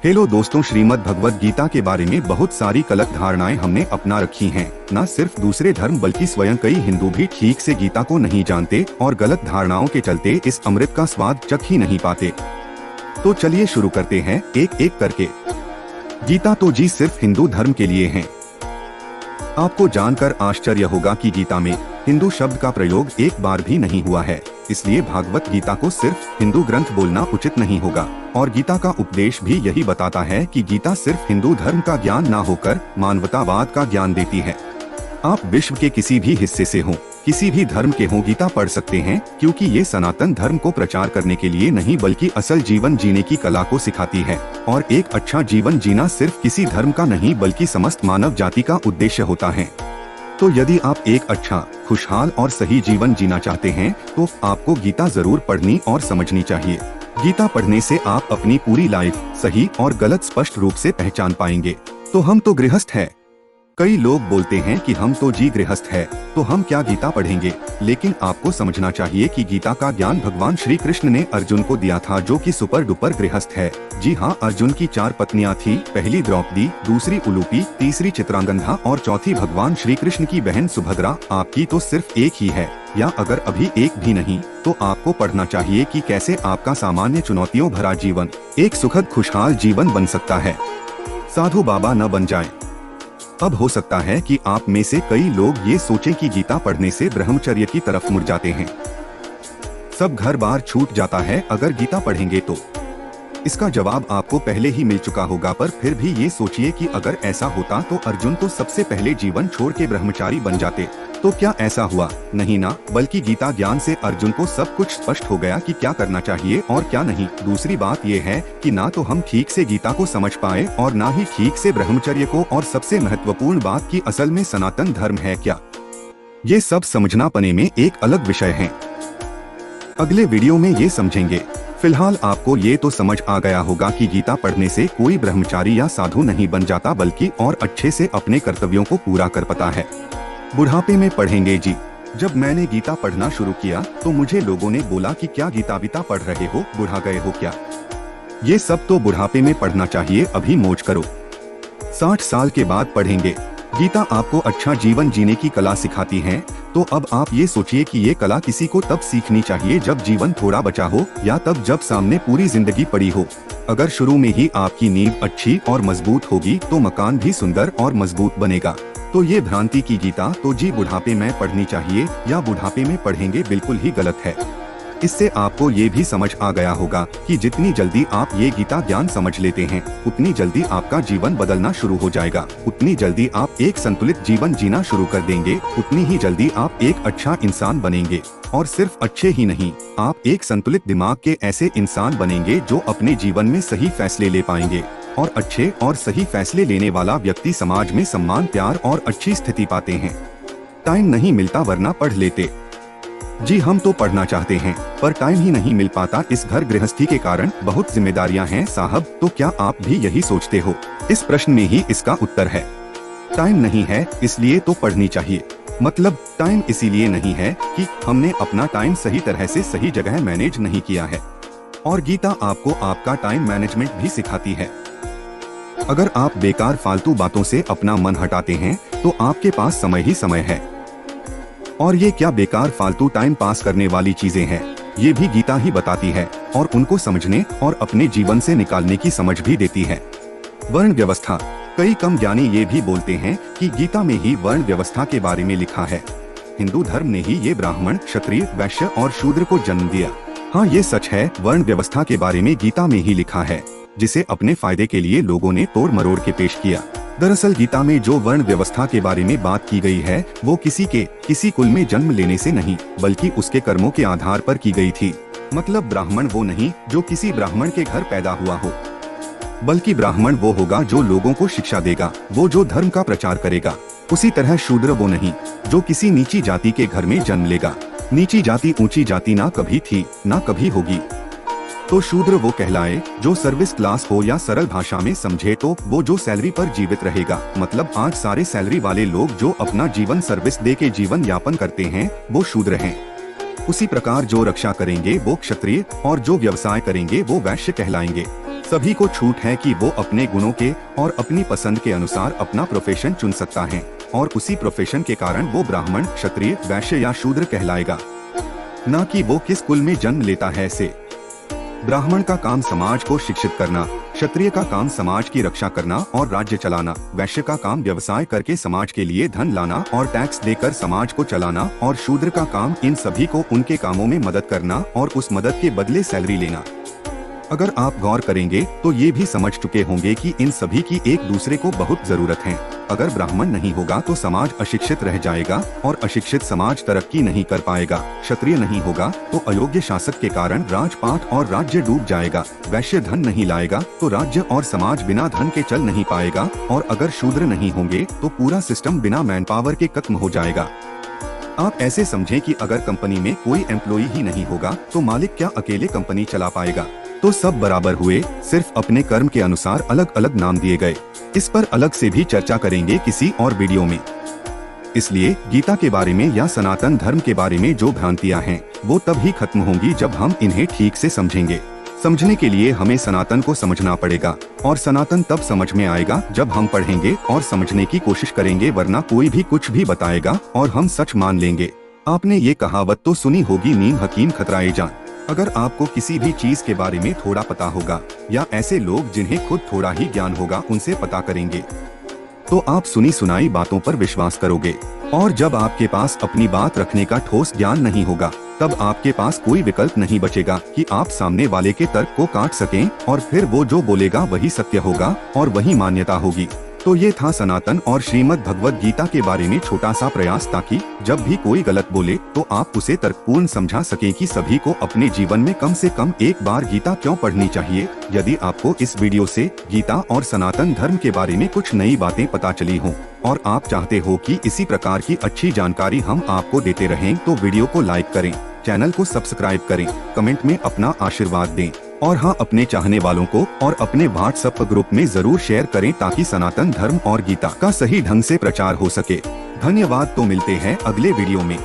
Hello दोस्तों, श्रीमद् भगवत गीता के बारे में बहुत सारी गलत धारणाएं हमने अपना रखी हैं। न सिर्फ दूसरे धर्म बल्कि स्वयं कई हिंदू भी ठीक से गीता को नहीं जानते और गलत धारणाओं के चलते इस अमृत का स्वाद चख ही नहीं पाते। तो चलिए शुरू करते हैं एक एक करके। गीता तो जी सिर्फ हिंदू धर्म के लिए है। आपको जानकर आश्चर्य होगा कि गीता में हिंदू शब्द का प्रयोग एक बार भी नहीं हुआ है। इसलिए भागवत गीता को सिर्फ हिंदू ग्रंथ बोलना उचित नहीं होगा। और गीता का उपदेश भी यही बताता है कि गीता सिर्फ हिंदू धर्म का ज्ञान ना होकर मानवतावाद का ज्ञान देती है। आप विश्व के किसी भी हिस्से से हो, किसी भी धर्म के हो, गीता पढ़ सकते हैं, क्योंकि ये सनातन धर्म को प्रचार करने के लिए नहीं बल्कि असल जीवन जीने की कला को सिखाती है। और एक अच्छा जीवन जीना सिर्फ किसी धर्म का नहीं बल्कि समस्त मानव जाति का उद्देश्य होता है। तो यदि आप एक अच्छा, खुशहाल और सही जीवन जीना चाहते हैं तो आपको गीता जरूर पढ़नी और समझनी चाहिए। गीता पढ़ने से आप अपनी पूरी लाइफ सही और गलत स्पष्ट रूप से पहचान पाएंगे। तो हम तो गृहस्थ है। कई लोग बोलते हैं कि हम तो जी गृहस्थ है, तो हम क्या गीता पढ़ेंगे। लेकिन आपको समझना चाहिए कि गीता का ज्ञान भगवान श्री कृष्ण ने अर्जुन को दिया था, जो कि सुपर डुपर गृहस्थ है। जी हाँ, अर्जुन की 4 पत्नियां थी। पहली द्रौपदी, दूसरी उलूपी, तीसरी चित्रांगदा और चौथी भगवान श्री कृष्ण की बहन सुभद्रा। आपकी तो सिर्फ एक ही है, या अगर अभी एक भी नहीं तो आपको पढ़ना चाहिए कि कैसे आपका सामान्य चुनौतियों भरा जीवन एक सुखद खुशहाल जीवन बन सकता है। साधु बाबा न बन जाएं। अब हो सकता है कि आप में से कई लोग ये सोचें कि गीता पढ़ने से ब्रह्मचर्य की तरफ मुड़ जाते हैं। सब घर बार छूट जाता है अगर गीता पढ़ेंगे तो। इसका जवाब आपको पहले ही मिल चुका होगा, पर फिर भी ये सोचिए कि अगर ऐसा होता तो अर्जुन तो सबसे पहले जीवन छोड़ के ब्रह्मचारी बन जाते। तो क्या ऐसा हुआ? नहीं ना, बल्कि गीता ज्ञान से अर्जुन को सब कुछ स्पष्ट हो गया कि क्या करना चाहिए और क्या नहीं। दूसरी बात ये है कि ना तो हम ठीक से गीता को समझ पाए और ना ही ठीक से ब्रह्मचर्य को, और सबसे महत्वपूर्ण बात कि असल में सनातन धर्म है क्या। ये सब समझना पने में एक अलग विषय है। अगले वीडियो में ये समझेंगे। फिलहाल आपको ये तो समझ आ गया होगा कि गीता पढ़ने से कोई ब्रह्मचारी या साधु नहीं बन जाता, बल्कि और अच्छे से अपने कर्तव्यों को पूरा कर पाता है। बुढ़ापे में पढ़ेंगे जी। जब मैंने गीता पढ़ना शुरू किया तो मुझे लोगों ने बोला कि क्या गीता बीता पढ़ रहे हो, बुढ़ा गए हो क्या। ये सब तो बुढ़ापे में पढ़ना चाहिए, अभी मौज करो। 60 साल के बाद पढ़ेंगे। गीता आपको अच्छा जीवन जीने की कला सिखाती है। तो अब आप ये सोचिए कि ये कला किसी को तब सीखनी चाहिए जब जीवन थोड़ा बचा हो, या तब जब सामने पूरी जिंदगी पड़ी हो। अगर शुरू में ही आपकी नींव अच्छी और मजबूत होगी तो मकान भी सुंदर और मजबूत बनेगा। तो ये भ्रांति की गीता तो जी बुढ़ापे में पढ़नी चाहिए या बुढ़ापे में पढ़ेंगे बिल्कुल ही गलत है। इससे आपको ये भी समझ आ गया होगा कि जितनी जल्दी आप ये गीता ज्ञान समझ लेते हैं उतनी जल्दी आपका जीवन बदलना शुरू हो जाएगा। उतनी जल्दी आप एक संतुलित जीवन जीना शुरू कर देंगे। उतनी ही जल्दी आप एक अच्छा इंसान बनेंगे। और सिर्फ अच्छे ही नहीं, आप एक संतुलित दिमाग के ऐसे इंसान बनेंगे जो अपने जीवन में सही फैसले ले पाएंगे। और अच्छे और सही फैसले लेने वाला व्यक्ति समाज में सम्मान, प्यार और अच्छी स्थिति पाते हैं। टाइम नहीं मिलता वरना पढ़ लेते। जी हम तो पढ़ना चाहते हैं पर टाइम ही नहीं मिल पाता। इस घर गृहस्थी के कारण बहुत जिम्मेदारियां हैं साहब। तो क्या आप भी यही सोचते हो? इस प्रश्न में ही इसका उत्तर है। टाइम नहीं है इसलिए तो पढ़नी चाहिए। मतलब टाइम इसीलिए नहीं है कि हमने अपना टाइम सही तरह से सही जगह मैनेज नहीं किया है। और गीता आपको आपका टाइम मैनेजमेंट भी सिखाती है। अगर आप बेकार फालतू बातों से अपना मन हटाते हैं तो आपके पास समय ही समय है। और ये क्या बेकार फालतू टाइम पास करने वाली चीजें हैं, ये भी गीता ही बताती है और उनको समझने और अपने जीवन से निकालने की समझ भी देती है। वर्ण व्यवस्था। कई कम ज्ञानी ये भी बोलते हैं कि गीता में ही वर्ण व्यवस्था के बारे में लिखा है। हिंदू धर्म ने ही ये ब्राह्मण, क्षत्रिय, वैश्य और शूद्र को जन्म दिया। हाँ ये सच है, वर्ण व्यवस्था के बारे में गीता में ही लिखा है, जिसे अपने फायदे के लिए लोगों ने तोड़ मरोड़ के पेश किया। दरअसल गीता में जो वर्ण व्यवस्था के बारे में बात की गई है वो किसी कुल में जन्म लेने से नहीं बल्कि उसके कर्मों के आधार पर की गई थी। मतलब ब्राह्मण वो नहीं जो किसी ब्राह्मण के घर पैदा हुआ हो, बल्कि ब्राह्मण वो होगा जो लोगों को शिक्षा देगा, वो जो धर्म का प्रचार करेगा। उसी तरह शूद्र वो नहीं जो किसी नीची जाति के घर में जन्म लेगा। नीची जाति ऊंची जाति ना कभी थी ना कभी होगी। तो शूद्र वो कहलाए जो सर्विस क्लास हो, या सरल भाषा में समझे तो वो जो सैलरी पर जीवित रहेगा। मतलब आज सारे सैलरी वाले लोग जो अपना जीवन सर्विस दे के जीवन यापन करते हैं वो शूद्र हैं। उसी प्रकार जो रक्षा करेंगे वो क्षत्रिय और जो व्यवसाय करेंगे वो वैश्य कहलाएंगे। सभी को छूट है कि वो अपने गुणों के और अपनी पसंद के अनुसार अपना प्रोफेशन चुन सकता है और उसी प्रोफेशन के कारण वो ब्राह्मण, क्षत्रिय, वैश्य या शूद्र कहलाएगा, ना कि वो किस कुल में जन्म लेता है से। ब्राह्मण का काम समाज को शिक्षित करना, क्षत्रिय का काम समाज की रक्षा करना और राज्य चलाना, वैश्य का काम व्यवसाय करके समाज के लिए धन लाना और टैक्स देकर समाज को चलाना, और शूद्र का काम इन सभी को उनके कामों में मदद करना और उस मदद के बदले सैलरी लेना। अगर आप गौर करेंगे तो ये भी समझ चुके होंगे कि इन सभी की एक दूसरे को बहुत जरूरत है। अगर ब्राह्मण नहीं होगा तो समाज अशिक्षित रह जाएगा और अशिक्षित समाज तरक्की नहीं कर पाएगा। क्षत्रिय नहीं होगा तो अयोग्य शासक के कारण राजपाट और राज्य डूब जाएगा। वैश्य धन नहीं लाएगा तो राज्य और समाज बिना धन के चल नहीं पाएगा, और अगर शूद्र नहीं होंगे तो पूरा सिस्टम बिना मैन पावर के खत्म हो जाएगा। आप ऐसे समझें कि अगर कंपनी में कोई एम्प्लॉय ही नहीं होगा तो मालिक क्या अकेले कंपनी चला पाएगा? तो सब बराबर हुए, सिर्फ अपने कर्म के अनुसार अलग अलग नाम दिए गए। इस पर अलग से भी चर्चा करेंगे किसी और वीडियो में। इसलिए गीता के बारे में या सनातन धर्म के बारे में जो भ्रांतियां हैं वो तब ही खत्म होंगी जब हम इन्हें ठीक से समझेंगे। समझने के लिए हमें सनातन को समझना पड़ेगा, और सनातन तब समझ में आएगा जब हम पढ़ेंगे और समझने की कोशिश करेंगे, वरना कोई भी कुछ भी बताएगा और हम सच मान लेंगे। आपने ये कहावत तो सुनी होगी, नीम हकीम खतराए जान। अगर आपको किसी भी चीज के बारे में थोड़ा पता होगा या ऐसे लोग जिन्हें खुद थोड़ा ही ज्ञान होगा उनसे पता करेंगे तो आप सुनी सुनाई बातों पर विश्वास करोगे, और जब आपके पास अपनी बात रखने का ठोस ज्ञान नहीं होगा तब आपके पास कोई विकल्प नहीं बचेगा कि आप सामने वाले के तर्क को काट सकें, और फिर वो जो बोलेगा वही सत्य होगा और वही मान्यता होगी। तो ये था सनातन और श्रीमद् भगवद गीता के बारे में छोटा सा प्रयास, ताकि जब भी कोई गलत बोले तो आप उसे तर्कपूर्ण समझा सकें कि सभी को अपने जीवन में कम से कम एक बार गीता क्यों पढ़नी चाहिए। यदि आपको इस वीडियो से गीता और सनातन धर्म के बारे में कुछ नई बातें पता चली हों और आप चाहते हो कि इसी प्रकार की अच्छी जानकारी हम आपको देते रहें, तो वीडियो को लाइक करें, चैनल को सब्सक्राइब करें, कमेंट में अपना आशीर्वाद दें, और हाँ, अपने चाहने वालों को और अपने व्हाट्सएप ग्रुप में जरूर शेयर करें ताकि सनातन धर्म और गीता का सही ढंग से प्रचार हो सके। धन्यवाद। तो मिलते हैं अगले वीडियो में।